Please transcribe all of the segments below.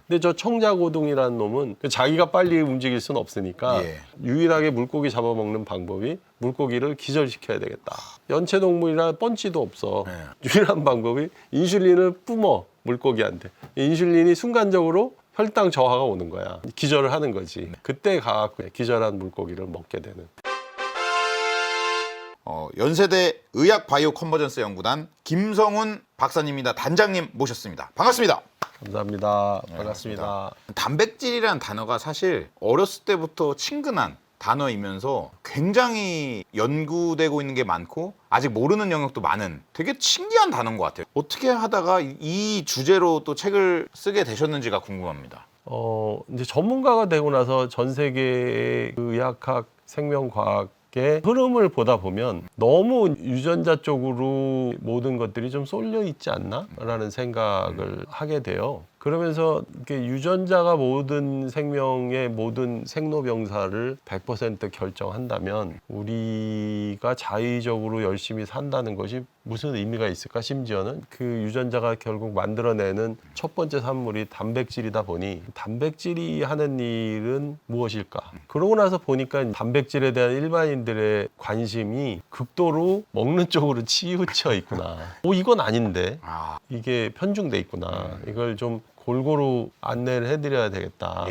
근데 저 청자고둥이라는 놈은 자기가 빨리 움직일 수는 없으니까 예. 유일하게 물고기 잡아먹는 방법이 물고기를 기절시켜야 되겠다. 연체동물이라 펀치도 없어. 유일한 방법이 인슐린을 뿜어 물고기한테. 인슐린이 순간적으로 혈당 저하가 오는 거야. 기절을 하는 거지. 그때 가갖고 기절한 물고기를 먹게 되는. 연세대 의학바이오 컨버전스 연구단 김성훈 박사님이다. 단장님 모셨습니다. 반갑습니다. 감사합니다. 반갑습니다. 단백질이라는 단어가 사실 어렸을 때부터 친근한 단어이면서 굉장히 연구되고 있는 게 많고 아직 모르는 영역도 많은 되게 신기한 단어인 것 같아요. 어떻게 하다가 이 주제로 또 책을 쓰게 되셨는지가 궁금합니다. 이제 전문가가 되고 나서 전 세계의 그 의학학, 생명과학의 흐름을 보다 보면 너무 유전자 쪽으로 모든 것들이 좀 쏠려 있지 않나? 라는 생각을 하게 돼요. 그러면서 이렇게 유전자가 모든 생명의 모든 생로병사를 100% 결정한다면 우리가 자의적으로 열심히 산다는 것이 무슨 의미가 있을까? 심지어는 그 유전자가 결국 만들어내는 첫 번째 산물이 단백질이다 보니 단백질이 하는 일은 무엇일까? 그러고 나서 보니까 단백질에 대한 일반인들의 관심이 극도로 먹는 쪽으로 치우쳐 있구나. 이건 아닌데 이게 편중돼 있구나. 이걸 좀 골고루 안내를 해드려야 되겠다.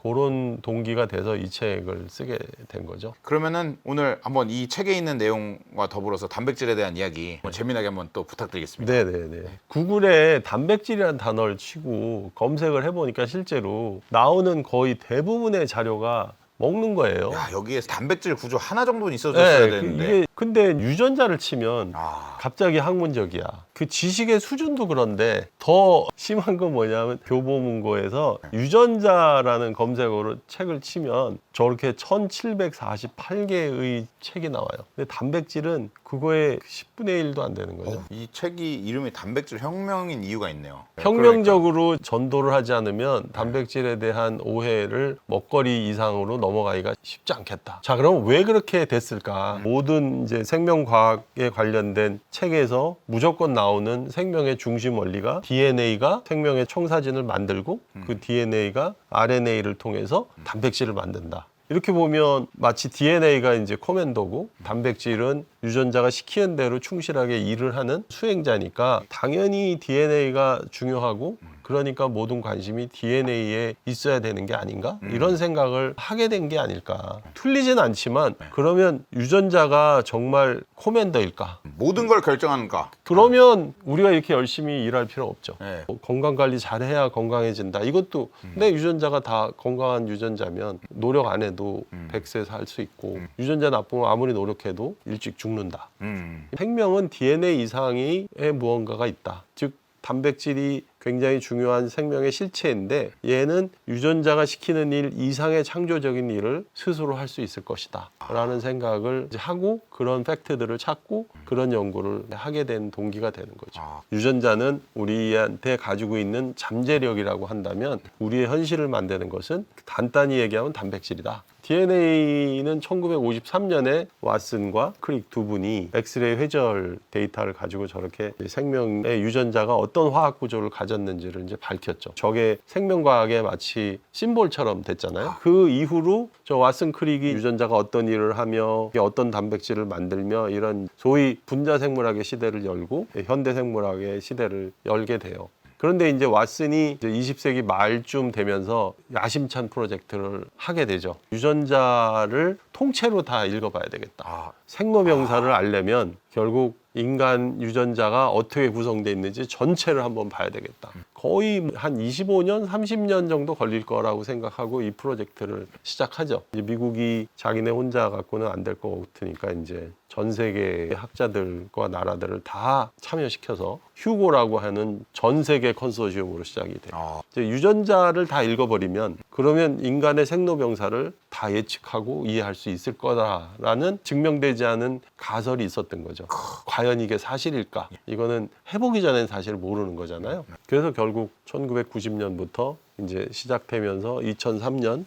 그런 동기가 돼서 이 책을 쓰게 된 거죠. 그러면은 오늘 한번 이 책에 있는 내용과 더불어서 단백질에 대한 이야기 재미나게 한번 또 부탁드리겠습니다. 네네네. 구글에 단백질이라는 단어를 치고 검색을 해보니까 실제로 나오는 거의 대부분의 자료가 먹는 거예요. 야, 여기에 단백질 구조 하나 정도는 있어줬어야 되는데. 이게 근데 유전자를 치면 갑자기 학문적이야. 그 지식의 수준도 그런데 더 심한 건 뭐냐면 교보문고에서 유전자라는 검색어로 책을 치면 저렇게 1748개의 책이 나와요. 근데 단백질은 그거의 10분의 1도 안 되는 거죠. 이 책이 이름이 단백질 혁명인 이유가 있네요. 혁명적으로 전도를 하지 않으면 단백질에 대한 오해를 먹거리 이상으로 넘어가기가 쉽지 않겠다. 자, 그럼 왜 그렇게 됐을까? 모든 이제 생명과학에 관련된 책에서 무조건 나오는 생명의 중심 원리가 DNA가 생명의 청사진을 만들고 그 DNA가 RNA를 통해서 단백질을 만든다. 이렇게 보면 마치 DNA가 이제 커맨더고 단백질은 유전자가 시키는 대로 충실하게 일을 하는 수행자니까 당연히 DNA가 중요하고 그러니까 모든 관심이 DNA에 있어야 되는 게 아닌가? 이런 생각을 하게 된 게 아닐까. 틀리진 않지만 그러면 유전자가 정말 커맨더일까? 모든 걸 결정하는가? 그러면 우리가 이렇게 열심히 일할 필요 없죠. 네. 건강 관리 잘해야 건강해진다. 이것도 내 유전자가 다 건강한 유전자면 노력 안 해도 100세 살 수 있고 유전자 나쁘면 아무리 노력해도 일찍 죽는다. 생명은 DNA 이상의 무언가가 있다. 즉 단백질이 굉장히 중요한 생명의 실체인데 얘는 유전자가 시키는 일 이상의 창조적인 일을 스스로 할 수 있을 것이다 라는 생각을 이제 하고 그런 팩트들을 찾고 그런 연구를 하게 된 동기가 되는 거죠. 유전자는 우리한테 가지고 있는 잠재력이라고 한다면 우리의 현실을 만드는 것은 간단히 얘기하면 단백질이다. DNA는 1953년에 왓슨과 크릭 두 분이 엑스레이 회절 데이터를 가지고 저렇게 생명의 유전자가 어떤 화학 구조를 가졌는지를 이제 밝혔죠. 저게 생명과학의 마치 심볼처럼 됐잖아요. 그 이후로 저 왓슨 크릭이 유전자가 어떤 일을 하며 어떤 단백질을 만들며 이런 소위 분자생물학의 시대를 열고 현대생물학의 시대를 열게 돼요. 그런데 이제 왓슨이 이제 20세기 말쯤 되면서 야심찬 프로젝트를 하게 되죠. 유전자를 통째로 다 읽어봐야 되겠다. 생로병사를 알려면 결국 인간 유전자가 어떻게 구성되어 있는지 전체를 한번 봐야 되겠다. 거의 한 25년, 30년 정도 걸릴 거라고 생각하고 이 프로젝트를 시작하죠. 이제 미국이 자기네 혼자 갖고는 안 될 것 같으니까 이제 전 세계 학자들과 나라들을 다 참여시켜서 휴고라고 하는 전 세계 컨소시엄으로 시작이 돼요. 이제 유전자를 다 읽어버리면 그러면 인간의 생로병사를 다 예측하고 이해할 수 있을 거다라는 증명되지 않은 가설이 있었던 거죠. 과연 이게 사실일까? 이거는 해보기 전엔 사실 모르는 거잖아요. 그래서 결국 1990년부터 이제 시작되면서 2003년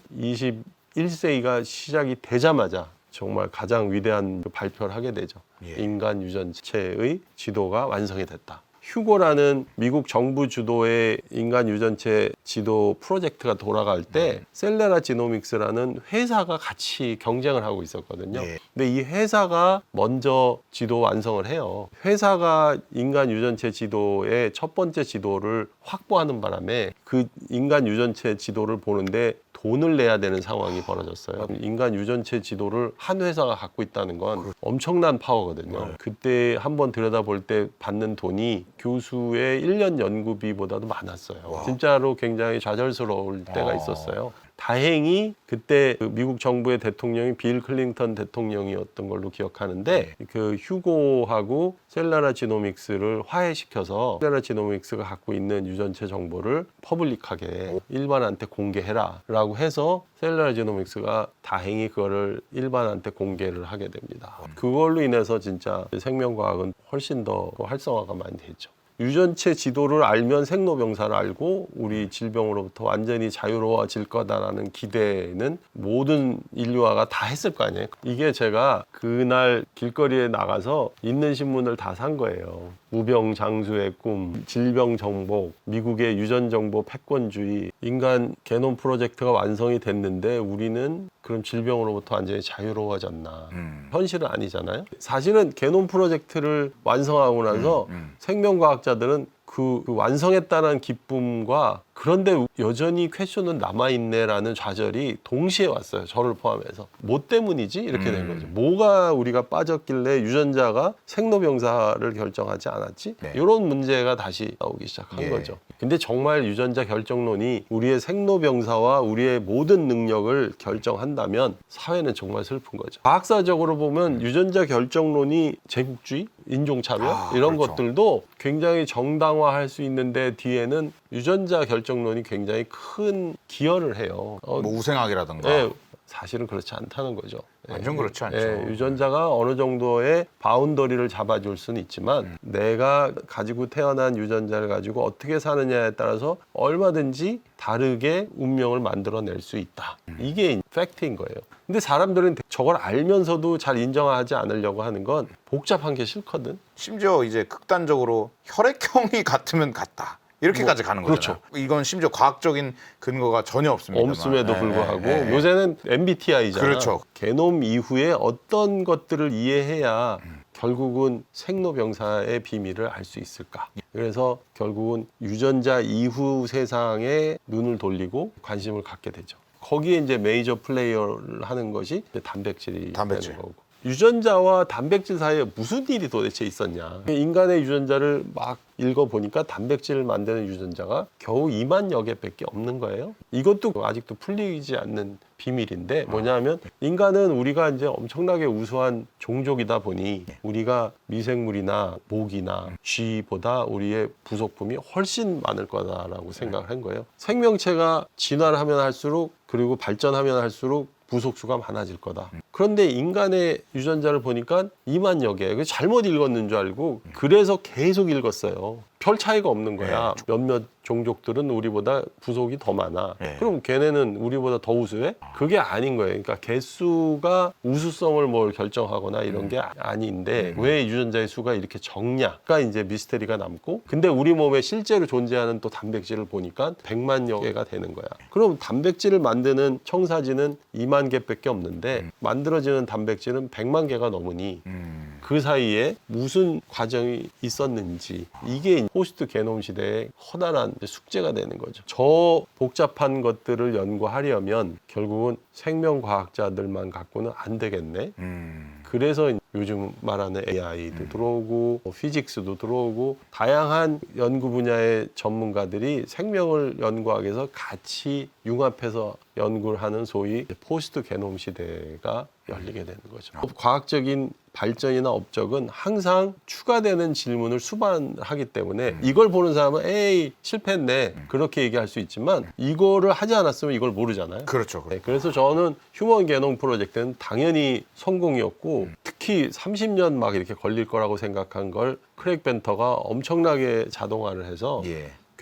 21세기가 시작이 되자마자 정말 가장 위대한 발표를 하게 되죠. 인간 유전체의 지도가 완성이 됐다. 휴고라는 미국 정부 주도의 인간 유전체 지도 프로젝트가 돌아갈 때 셀레라 지노믹스라는 회사가 같이 경쟁을 하고 있었거든요. 예. 근데 이 회사가 먼저 지도 완성을 해요. 회사가 인간 유전체 지도의 첫 번째 지도를 확보하는 바람에 그 인간 유전체 지도를 보는데 돈을 내야 되는 상황이 벌어졌어요. 인간 유전체 지도를 한 회사가 갖고 있다는 건 엄청난 파워거든요. 그때 한번 들여다볼 때 받는 돈이 교수의 1년 연구비보다도 많았어요. 진짜로 굉장히 좌절스러울 때가 있었어요. 다행히 그때 그 미국 정부의 대통령이 빌 클린턴 대통령이었던 걸로 기억하는데 그 휴고하고 셀레라 지노믹스를 화해시켜서 셀레라 지노믹스가 갖고 있는 유전체 정보를 퍼블릭하게 일반한테 공개해라 라고 해서 셀레라 지노믹스가 다행히 그거를 일반한테 공개를 하게 됩니다. 그걸로 인해서 진짜 생명과학은 훨씬 더 활성화가 많이 됐죠. 유전체 지도를 알면 생로병사를 알고 우리 질병으로부터 완전히 자유로워질 거다라는 기대는 모든 인류화가 다 했을 거 아니에요. 이게 제가 그날 길거리에 나가서 있는 신문을 다 산 거예요. 무병장수의 꿈, 질병정복, 미국의 유전정보 패권주의, 인간 게놈 프로젝트가 완성이 됐는데 우리는 그럼 질병으로부터 완전히 자유로워졌나. 현실은 아니잖아요. 사실은 게놈 프로젝트를 완성하고 나서 생명과학자들은 그 완성했다는 기쁨과 그런데 여전히 퀘션은 남아있네라는 좌절이 동시에 왔어요. 저를 포함해서. 뭐 때문이지? 이렇게 된 거죠. 뭐가 우리가 빠졌길래 유전자가 생로병사를 결정하지 않았지? 네. 이런 문제가 다시 나오기 시작한 거죠. 근데 정말 유전자 결정론이 우리의 생로병사와 우리의 모든 능력을 결정한다면 사회는 정말 슬픈 거죠. 과학사적으로 보면 유전자 결정론이 제국주의, 인종차별 이런 그렇죠. 것들도 굉장히 정당화할 수 있는데 뒤에는 유전자 결정론이 굉장히 큰 기여를 해요. 뭐 우생학이라든가. 예, 사실은 그렇지 않다는 거죠. 완전 그렇지 않죠. 유전자가 어느 정도의 바운더리를 잡아줄 수는 있지만 내가 가지고 태어난 유전자를 가지고 어떻게 사느냐에 따라서 얼마든지 다르게 운명을 만들어낼 수 있다. 이게 팩트인 거예요. 근데 사람들은 저걸 알면서도 잘 인정하지 않으려고 하는 건 복잡한 게 싫거든. 심지어 이제 극단적으로 혈액형이 같으면 같다. 이렇게까지 가는 거잖아요. 그렇죠. 이건 심지어 과학적인 근거가 전혀 없습니다. 없음에도 불구하고 요새는 MBTI잖아. 그렇죠. 게놈 이후에 어떤 것들을 이해해야 결국은 생로병사의 비밀을 알 수 있을까. 그래서 결국은 유전자 이후 세상에 눈을 돌리고 관심을 갖게 되죠. 거기에 이제 메이저 플레이어를 하는 것이 이제 단백질이 되는 거고. 유전자와 단백질 사이에 무슨 일이 도대체 있었냐. 인간의 유전자를 막 읽어보니까 단백질을 만드는 유전자가 겨우 2만여 개밖에 없는 거예요. 이것도 아직도 풀리지 않는 비밀인데 뭐냐면 인간은 우리가 이제 엄청나게 우수한 종족이다 보니 우리가 미생물이나 모기나 쥐보다 우리의 부속품이 훨씬 많을 거다라고 생각을 한 거예요. 생명체가 진화를 하면 할수록 그리고 발전하면 할수록 부속수가 많아질 거다. 그런데 인간의 유전자를 보니까 2만여 개. 잘못 읽었는 줄 알고 그래서 계속 읽었어요. 별 차이가 없는 거야. 몇몇 종족들은 우리보다 부속이 더 많아. 그럼 걔네는 우리보다 더 우수해? 그게 아닌 거예요. 그러니까 개수가 우수성을 뭘 결정하거나 이런 게 아닌데 왜 유전자의 수가 이렇게 적냐가 이제 미스테리가 남고 근데 우리 몸에 실제로 존재하는 또 단백질을 보니까 100만여 개가 되는 거야. 그럼 단백질을 만드는 청사진은 2만 개밖에 없는데 만들어지는 단백질은 100만 개가 넘으니 그 사이에 무슨 과정이 있었는지 이게 포스트 게놈 시대의 커다란 숙제가 되는 거죠. 저 복잡한 것들을 연구하려면 결국은 생명과학자들만 갖고는 안 되겠네. 그래서 요즘 말하는 AI도 들어오고 피직스도 들어오고 다양한 연구 분야의 전문가들이 생명을 연구하기 위해서 같이 융합해서 연구를 하는 소위 포스트 게놈 시대가 열리게 되는 거죠. 과학적인 발전이나 업적은 항상 추가되는 질문을 수반하기 때문에 이걸 보는 사람은 에이 실패했네 그렇게 얘기할 수 있지만 이거를 하지 않았으면 이걸 모르잖아요. 그렇죠. 네, 그래서 저는 휴먼 게놈 프로젝트는 당연히 성공이었고 특히 30년 막 이렇게 걸릴 거라고 생각한 걸 크레이그 벤터가 엄청나게 자동화를 해서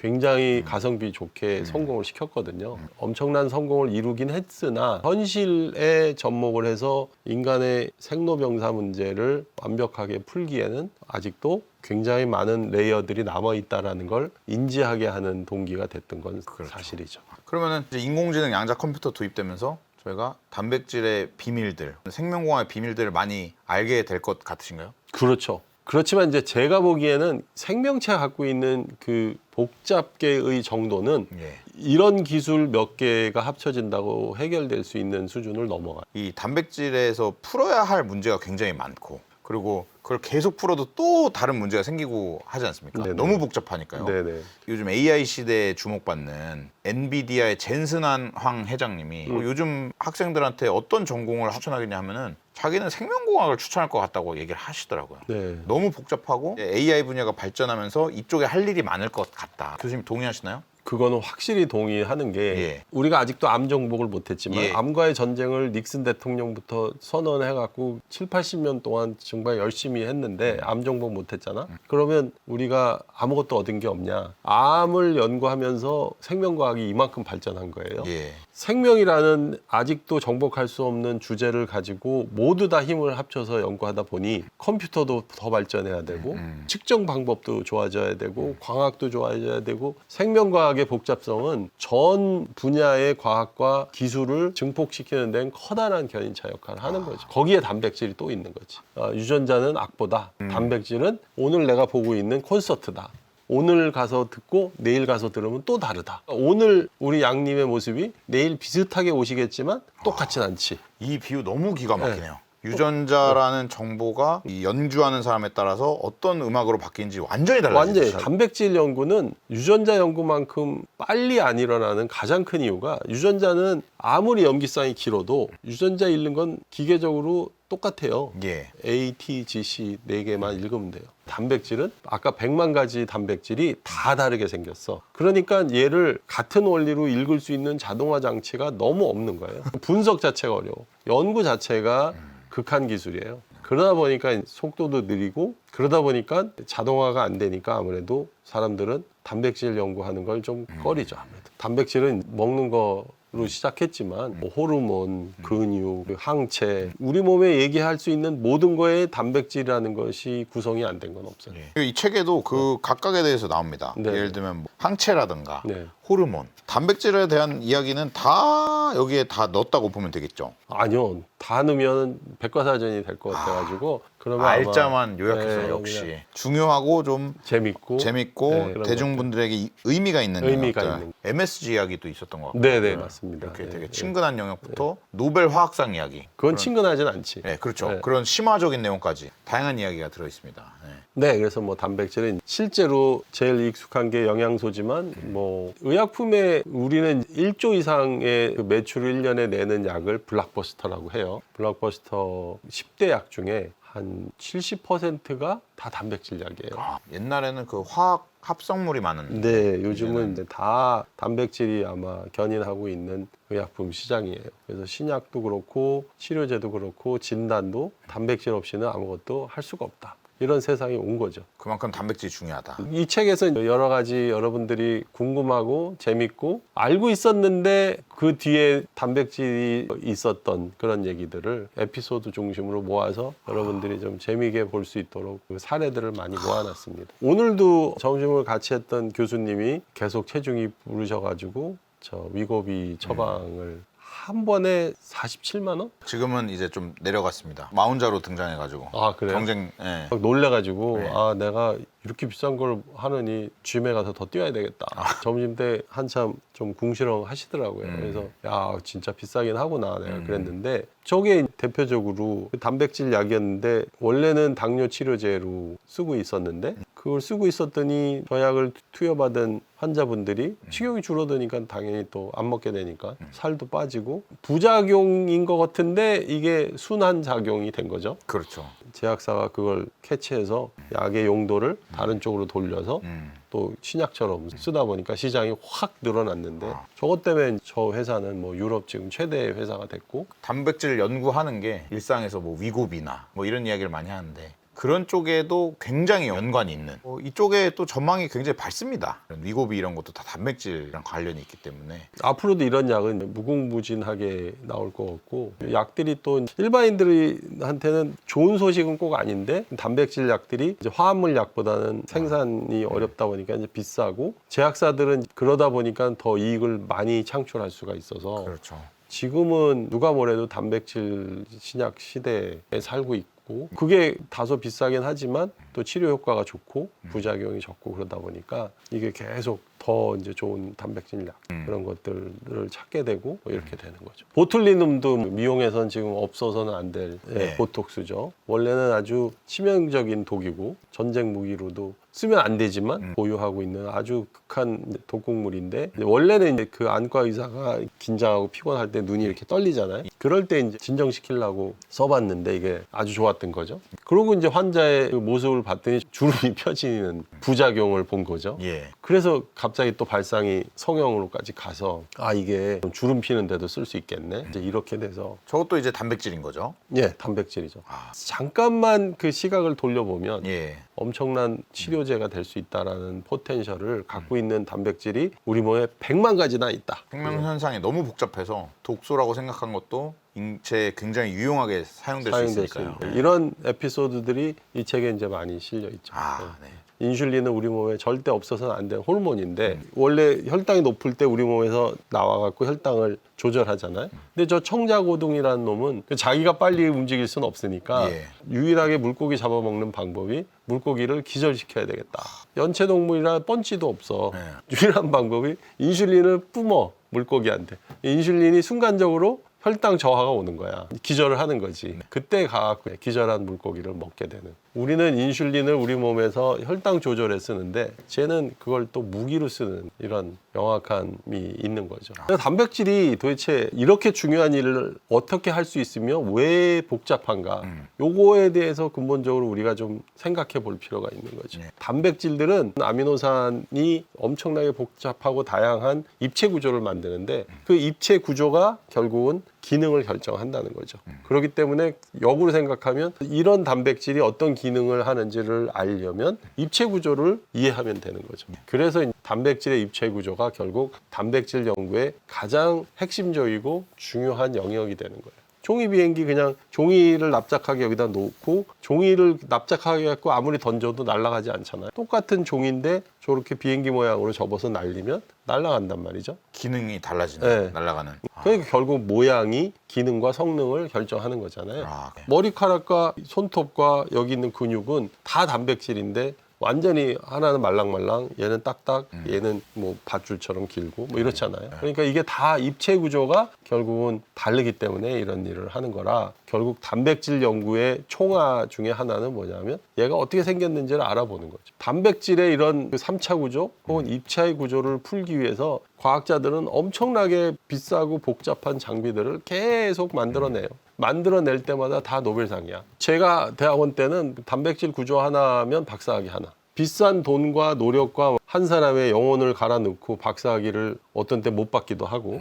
굉장히 가성비 좋게 성공을 시켰거든요. 엄청난 성공을 이루긴 했으나 현실에 접목을 해서 인간의 생로병사 문제를 완벽하게 풀기에는 아직도 굉장히 많은 레이어들이 남아있다는 걸 인지하게 하는 동기가 됐던 건 그렇죠. 사실이죠. 그러면은 이제 인공지능 양자 컴퓨터 도입되면서 저희가 단백질의 비밀들, 생명공학의 비밀들을 많이 알게 될 것 같으신가요? 그렇죠. 그렇지만 이제 제가 보기에는 생명체가 갖고 있는 그 복잡계의 정도는 예. 이런 기술 몇 개가 합쳐진다고 해결될 수 있는 수준을 넘어가요. 이 단백질에서 풀어야 할 문제가 굉장히 많고, 그리고 그걸 계속 풀어도 또 다른 문제가 생기고 하지 않습니까? 네네. 너무 복잡하니까요. 네네. 요즘 AI 시대에 주목받는 엔비디아의 젠슨한 황 회장님이 요즘 학생들한테 어떤 전공을 추천하겠냐 하면은 자기는 생명공학을 추천할 것 같다고 얘기를 하시더라고요. 네. 너무 복잡하고 AI 분야가 발전하면서 이쪽에 할 일이 많을 것 같다. 교수님 동의하시나요? 그거는 확실히 동의하는 게 예. 우리가 아직도 암 정복을 못했지만 예. 암과의 전쟁을 닉슨 대통령부터 선언해갖고 7, 80년 동안 정말 열심히 했는데 암 정복 못했잖아. 그러면 우리가 아무것도 얻은 게 없냐. 암을 연구하면서 생명과학이 이만큼 발전한 거예요. 예. 생명이라는 아직도 정복할 수 없는 주제를 가지고 모두 다 힘을 합쳐서 연구하다 보니 컴퓨터도 더 발전해야 되고 측정 방법도 좋아져야 되고 광학도 좋아져야 되고 생명과학의 복잡성은 전 분야의 과학과 기술을 증폭시키는 데는 커다란 견인차 역할을 하는 거지. 거기에 단백질이 또 있는 거지. 유전자는 악보다. 단백질은 오늘 내가 보고 있는 콘서트다. 오늘 가서 듣고 내일 가서 들으면 또 다르다. 오늘 우리 양님의 모습이 내일 비슷하게 오시겠지만 똑같진 않지. 이 비유 너무 기가 막히네요. 유전자라는 정보가 이 연주하는 사람에 따라서 어떤 음악으로 바뀌는지 완전히 달라지죠. 완전히 단백질 연구는 유전자 연구만큼 빨리 안 일어나는 가장 큰 이유가 유전자는 아무리 염기성이 길어도 유전자 읽는 건 기계적으로 똑같아요. 예. A, T, G, C 4개만 읽으면 돼요. 단백질은 아까 100만 가지 단백질이 다 다르게 생겼어. 그러니까 얘를 같은 원리로 읽을 수 있는 자동화 장치가 너무 없는 거예요. 분석 자체가 어려워. 연구 자체가 극한 기술이에요. 그러다 보니까 속도도 느리고 그러다 보니까 자동화가 안 되니까 아무래도 사람들은 단백질 연구하는 걸 좀 꺼리죠. 아무래도. 단백질은 먹는 거로 시작했지만 뭐 호르몬, 근육, 항체 우리 몸에 얘기할 수 있는 모든 거에 단백질이라는 것이 구성이 안 된 건 없어요. 이 책에도 그 각각에 대해서 나옵니다. 네. 예를 들면 뭐 항체라든가 네. 호르몬, 단백질에 대한 이야기는 다 여기에 다 넣었다고 보면 되겠죠. 아니요. 다 넣으면 백과사전이 될 것 같아가지고 그러면 아마 알짜만 요약해서 네, 역시 그냥 중요하고 좀 재밌고 재밌고 그런 대중분들에게 의미가 있는 의미가 영역들. 있는. MSG 이야기도 있었던 것 같고 네네 맞습니다. 이렇게 네, 되게 네. 친근한 영역부터 노벨 화학상 이야기. 그건 친근하진 않지. 네, 그렇죠. 네. 그런 심화적인 내용까지 다양한 이야기가 들어 있습니다. 네. 네, 그래서 뭐 단백질은 실제로 제일 익숙한 게 영양소지만 뭐 의약품에 우리는 1조 이상의 그 매출을 1년에 내는 약을 블록버스터라고 해요. 블록버스터 10대 약 중에 한 70%가 다 단백질 약이에요. 옛날에는 그 화학 합성물이 많은. 네, 요즘은 이제 다 단백질이 아마 견인하고 있는 의약품 시장이에요. 그래서 신약도 그렇고 치료제도 그렇고 진단도 단백질 없이는 아무것도 할 수가 없다. 이런 세상이 온 거죠. 그만큼 단백질이 중요하다. 이 책에서 여러 가지 여러분들이 궁금하고 재밌고 알고 있었는데 그 뒤에 단백질이 있었던 그런 얘기들을 에피소드 중심으로 모아서 여러분들이 좀 재미있게 볼 수 있도록 그 사례들을 많이 모아놨습니다. 오늘도 점심을 같이 했던 교수님이 계속 체중이 부르셔가지고 저 위고비 처방을 한 번에 47만 원? 지금은 이제 좀 내려갔습니다. 마운자로 등장해가지고. 아 그래요? 경쟁. 예. 막 놀래가지고 네. 아 내가 이렇게 비싼 걸 하느니 짐에 가서 더 뛰어야 되겠다. 점심 때 한참 좀 궁시렁 하시더라고요. 그래서 야 진짜 비싸긴 하구나 내가 그랬는데 저게 대표적으로 그 단백질 약이었는데 원래는 당뇨 치료제로 쓰고 있었는데 그걸 쓰고 있었더니 저 약을 투여받은 환자분들이 식욕이 줄어드니까 당연히 또 안 먹게 되니까 살도 빠지고 부작용인 것 같은데 이게 순환 작용이 된 거죠. 그렇죠. 제약사가 그걸 캐치해서 약의 용도를 다른 쪽으로 돌려서 또 신약처럼 쓰다 보니까 시장이 확 늘어났는데 저것 때문에 저 회사는 뭐 유럽 지금 최대 회사가 됐고 단백질 연구하는 게 일상에서 뭐 위고비나 뭐 이런 이야기를 많이 하는데 그런 쪽에도 굉장히 연관이 있는 이쪽에 또 전망이 굉장히 밝습니다. 위고비 이런 것도 다 단백질이랑 관련이 있기 때문에 앞으로도 이런 약은 무궁무진하게 나올 것 같고 약들이 또 일반인들한테는 좋은 소식은 꼭 아닌데 단백질 약들이 이제 화합물 약보다는 생산이 어렵다 보니까 이제 비싸고 제약사들은 그러다 보니까 더 이익을 많이 창출할 수가 있어서 그렇죠. 지금은 누가 뭐래도 단백질 신약 시대에 살고 있고 그게 다소 비싸긴 하지만 또 치료 효과가 좋고 부작용이 적고 그러다 보니까 이게 계속 더 이제 좋은 단백질 약 그런 것들을 찾게 되고 뭐 이렇게 되는 거죠. 보툴리눔도 미용에선 지금 없어서는 안 될 네. 보톡스죠. 원래는 아주 치명적인 독이고 전쟁 무기로도 쓰면 안 되지만 보유하고 있는 아주 극한 독극물인데 원래는 이제 그 안과 의사가 긴장하고 피곤할 때 눈이 이렇게 떨리잖아요. 그럴 때 이제 진정시키려고 써봤는데 이게 아주 좋았던 거죠. 그러고 이제 환자의 그 모습을 봤더니 주름이 펴지는 부작용을 본 거죠. 예. 그래서 갑자기 또 발상이 성형으로까지 가서 아 이게 주름 피는데도 쓸 수 있겠네. 이제 이렇게 돼서 저것도 이제 단백질인 거죠. 예 단백질이죠. 아. 잠깐만 그 시각을 돌려보면 예. 엄청난 치료제가 될 수 있다라는 포텐셜을 갖고 있는 단백질이 우리 몸에 100만 가지나 있다. 생명 현상이 너무 복잡해서 독소라고 생각한 것도 인체에 굉장히 유용하게 사용될 수 사용될 수 있으니까요. 있는 이런 에피소드들이 이 책에 이제 많이 실려 있죠. 아, 네. 인슐린은 우리 몸에 절대 없어서는 안 되는 호르몬인데 원래 혈당이 높을 때 우리 몸에서 나와갖고 혈당을 조절하잖아요. 근데 저 청자고둥이라는 놈은 자기가 빨리 움직일 수는 없으니까 예. 유일하게 물고기 잡아먹는 방법이 물고기를 기절시켜야 되겠다. 연체동물이라 펀치도 없어. 유일한 방법이 인슐린을 뿜어 물고기한테. 인슐린이 순간적으로 혈당 저하가 오는 거야. 기절을 하는 거지. 그때 가갖고 기절한 물고기를 먹게 되는. 우리는 인슐린을 우리 몸에서 혈당 조절에 쓰는데 쟤는 그걸 또 무기로 쓰는 이런 명확함이 있는 거죠. 그래서 단백질이 도대체 이렇게 중요한 일을 어떻게 할 수 있으며 왜 복잡한가? 요거에 대해서 근본적으로 우리가 좀 생각해 볼 필요가 있는 거죠. 단백질들은 아미노산이 엄청나게 복잡하고 다양한 입체 구조를 만드는데 그 입체 구조가 결국은 기능을 결정한다는 거죠. 그렇기 때문에 역으로 생각하면 이런 단백질이 어떤 기능을 하는지를 알려면 입체 구조를 이해하면 되는 거죠. 그래서 단백질의 입체 구조가 결국 단백질 연구의 가장 핵심적이고 중요한 영역이 되는 거예요. 종이 비행기 그냥 종이를 납작하게 여기다 놓고 종이를 납작하게 갖고 아무리 던져도 날아가지 않잖아요. 똑같은 종인데 저렇게 비행기 모양으로 접어서 날리면 날아간단 말이죠. 기능이 달라지는, 네. 날아가는. 그러니까 결국 모양이 기능과 성능을 결정하는 거잖아요. 네. 머리카락과 손톱과 여기 있는 근육은 다 단백질인데 완전히 하나는 말랑말랑, 얘는 딱딱, 얘는 뭐 밧줄처럼 길고 뭐 이렇잖아요. 그러니까 이게 다 입체 구조가 결국은 다르기 때문에 이런 일을 하는 거라 결국 단백질 연구의 총화 중에 하나는 뭐냐면 얘가 어떻게 생겼는지를 알아보는 거죠. 단백질의 이런 3차 구조 혹은 입체 구조를 풀기 위해서 과학자들은 엄청나게 비싸고 복잡한 장비들을 계속 만들어내요. 만들어낼 때마다 다 노벨상이야. 제가 대학원 때는 단백질 구조 하나면 박사학위 하나. 비싼 돈과 노력과 한 사람의 영혼을 갈아 넣고 박사학위를 어떤 때 못 받기도 하고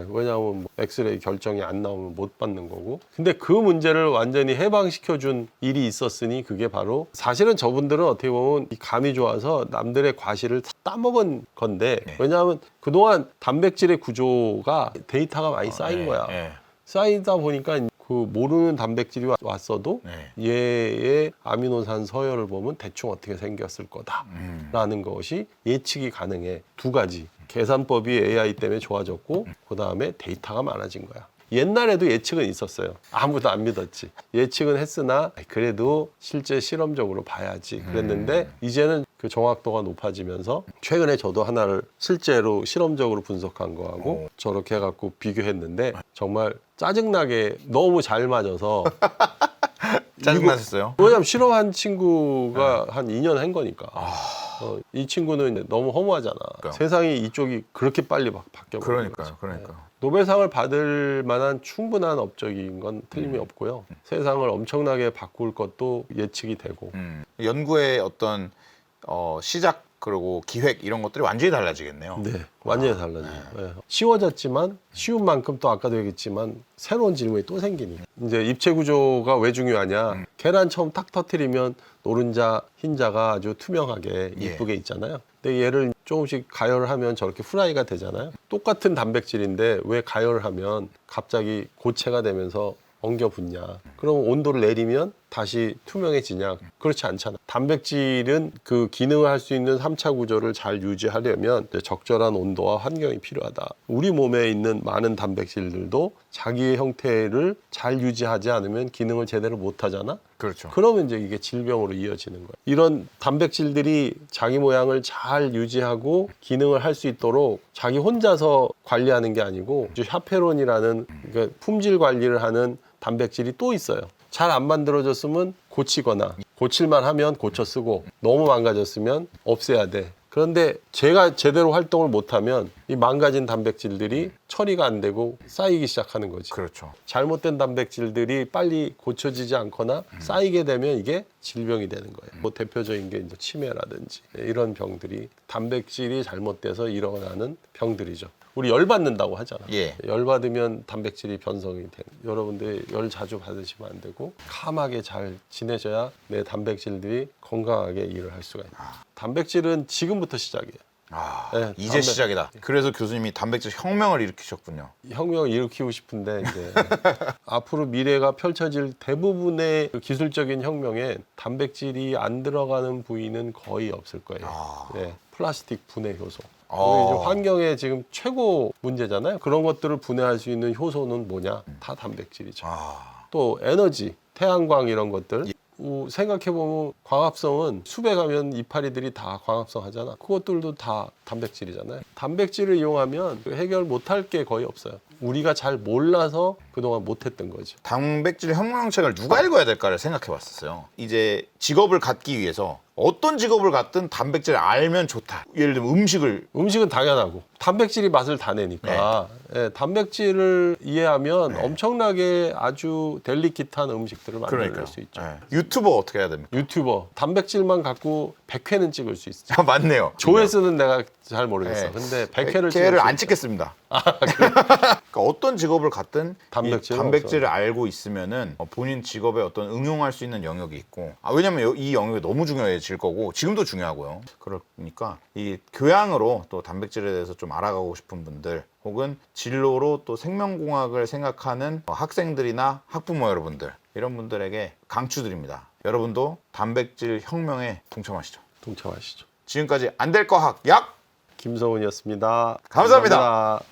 왜냐하면 엑스레이 결정이 안 나오면 못 받는 거고 근데 그 문제를 완전히 해방시켜준 일이 있었으니 그게 바로 사실은 저분들은 어떻게 보면 이 감이 좋아서 남들의 과실을 따먹은 건데 왜냐하면 그동안 단백질의 구조가 데이터가 많이 쌓인 거야. 쌓이다 보니까 그 모르는 단백질이 왔어도 얘의 아미노산 서열을 보면 대충 어떻게 생겼을 거다라는 것이 예측이 가능해. 두 가지. 계산법이 AI 때문에 좋아졌고 그다음에 데이터가 많아진 거야. 옛날에도 예측은 있었어요. 아무도 안 믿었지. 예측은 했으나 그래도 실제 실험적으로 봐야지 그랬는데 이제는 그 정확도가 높아지면서 최근에 저도 하나를 실제로 실험적으로 분석한 거하고 저렇게 해갖고 비교했는데 정말 짜증나게 너무 잘 맞아서 짜증나셨어요? 왜냐면 실험한 친구가 한 2년 한 거니까 이 친구는 이제 너무 허무하잖아. 세상이 이쪽이 그렇게 빨리 바뀌어버린 거죠. 그러니까요. 노벨상을 받을 만한 충분한 업적인 건 틀림이 없고요. 세상을 엄청나게 바꿀 것도 예측이 되고 연구의 어떤 시작 그리고 기획 이런 것들이 완전히 달라지겠네요. 네, 완전히 달라져요. 네. 쉬워졌지만 쉬운 만큼 또 아까도 얘기했지만 새로운 질문이 또 생기니까. 이제 입체 구조가 왜 중요하냐? 계란 처음 딱 터트리면 노른자, 흰자가 아주 투명하게 이쁘게 있잖아요. 근데 얘를 조금씩 가열을 하면 저렇게 후라이가 되잖아요. 똑같은 단백질인데 왜 가열을 하면 갑자기 고체가 되면서 엉겨 붙냐? 그럼 온도를 내리면 다시 투명해지냐? 그렇지 않잖아. 단백질은 그 기능을 할 수 있는 3차 구조를 잘 유지하려면 이제 적절한 온도와 환경이 필요하다. 우리 몸에 있는 많은 단백질들도 자기의 형태를 잘 유지하지 않으면 기능을 제대로 못 하잖아. 그렇죠. 그러면 이제 이게 질병으로 이어지는 거예요. 이런 단백질들이 자기 모양을 잘 유지하고 기능을 할 수 있도록 자기 혼자서 관리하는 게 아니고 샤페론이라는 그러니까 품질 관리를 하는 단백질이 또 있어요. 잘 안 만들어졌으면 고치거나 고칠만 하면 고쳐 쓰고 너무 망가졌으면 없애야 돼. 그런데 제가 제대로 활동을 못하면 이 망가진 단백질들이 처리가 안 되고 쌓이기 시작하는 거지. 그렇죠. 잘못된 단백질들이 빨리 고쳐지지 않거나 쌓이게 되면 이게 질병이 되는 거예요. 뭐 대표적인 게 이제 치매라든지 이런 병들이 단백질이 잘못돼서 일어나는 병들이죠. 우리 열 받는다고 하잖아. 예. 열 받으면 단백질이 변성이 돼. 여러분들 열 자주 받으시면 안 되고 calm하게 잘 지내셔야 내 단백질들이 건강하게 일을 할 수가 있어요. 단백질은 지금부터 시작이에요. 네, 이제 시작이다. 그래서 교수님이 단백질 혁명을 일으키셨군요. 혁명을 일으키고 싶은데 이제 앞으로 미래가 펼쳐질 대부분의 그 기술적인 혁명에 단백질이 안 들어가는 부위는 거의 없을 거예요. 네, 플라스틱 분해 효소. 이게 이제 환경에 지금 최고 문제잖아요. 그런 것들을 분해할 수 있는 효소는 뭐냐? 다 단백질이죠. 또 에너지, 태양광 이런 것들. 생각해보면 광합성은 숲에 가면 이파리들이 다 광합성 하잖아. 그것들도 다 단백질이잖아요. 단백질을 이용하면 해결 못할 게 거의 없어요. 우리가 잘 몰라서 그동안 못했던 거죠. 단백질 혁명책을 누가 읽어야 될까를 생각해 봤었어요. 이제 직업을 갖기 위해서 어떤 직업을 갖든 단백질을 알면 좋다. 예를 들면 음식은 당연하고 단백질이 맛을 다 내니까 예, 단백질을 이해하면 엄청나게 아주 델리킷한 음식들을 만들 수 있죠. 유튜버 어떻게 해야 됩니까? 유튜버 단백질만 갖고 100회는 찍을 수 있어. 맞네요. 조회수는 내가 잘 모르겠어. 근데 100회를 안 찍겠습니다. 그러니까 어떤 직업을 갖든 단백질을 알고 있으면은 본인 직업에 어떤 응용할 수 있는 영역이 있고 왜냐면 이 영역이 너무 중요해질 거고 지금도 중요하고요. 그러니까 이 교양으로 또 단백질에 대해서 좀 알아가고 싶은 분들 혹은 진로로 또 생명공학을 생각하는 학생들이나 학부모 여러분들 이런 분들에게 강추드립니다. 여러분도 단백질 혁명에 동참하시죠. 동참하시죠. 지금까지 안 될 거 학 약 김성훈이었습니다. 감사합니다. 감사합니다.